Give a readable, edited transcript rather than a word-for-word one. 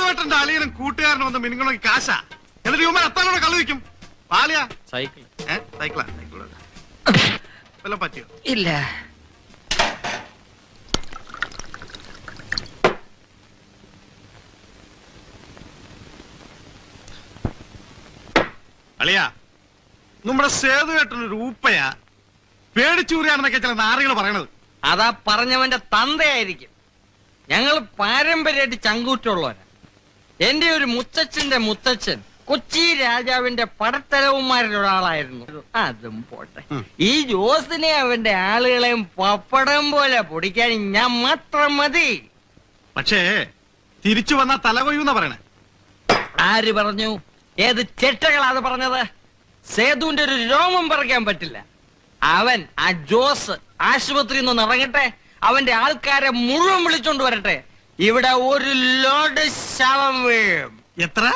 സേതുവേട്ടന്റെ അളിയനും കൂട്ടുകാരനും വന്ന് മിനിങ്ങണമെങ്കിൽ കാശാ. എന്നിട്ട് ഇവന്മാർ എത്താനോടെ കളി വയ്ക്കും. പാലിയാ സൈക്കിൾ സൈക്കിളാ വല്ലതും പറ്റിയോ? ഇല്ല. അളിയാ, നമ്മുടെ സേതുവേട്ടനൊരു ഊപ്പയാ, പേടിച്ചൂറിയാണെന്നൊക്കെ ചില നാറികൾ പറയണത്. അതാ പറഞ്ഞവന്റെ തന്തയായിരിക്കും. ഞങ്ങൾ പാരമ്പര്യമായിട്ട് ചങ്കൂറ്റുള്ളവരാ. എന്റെ ഒരു മുത്തച്ഛന്റെ മുത്തച്ഛൻ കൊച്ചി രാജാവിന്റെ പടത്തലവന്മാരിൽ ഒരാളായിരുന്നു. അതും പോട്ടെ, ഈ ജോസിനെ അവന്റെ ആളുകളെയും പപ്പടം പോലെ പൊടിക്കാൻ ഞാൻ മാത്രം മതി. പക്ഷേ തിരിച്ചു വന്ന തലകൊയ്യൂന്നാ പറയണേ. ആര് പറഞ്ഞു? ഏത് ചെറ്റകളാണ് പറഞ്ഞത്? സേതുവിന്റെ ഒരു രോമം പറിക്കാൻ പറ്റില്ല. അവൻ ആ ജോസ് ആശുപത്രിയിൽ നിന്ന് ഇറങ്ങട്ടെ, അവന്റെ ആൾക്കാരെ മുഴുവൻ വിളിച്ചോണ്ട് വരട്ടെ. ഇവിടെ ഒരു ലോഡ് ശവം വീഴും. എത്ര?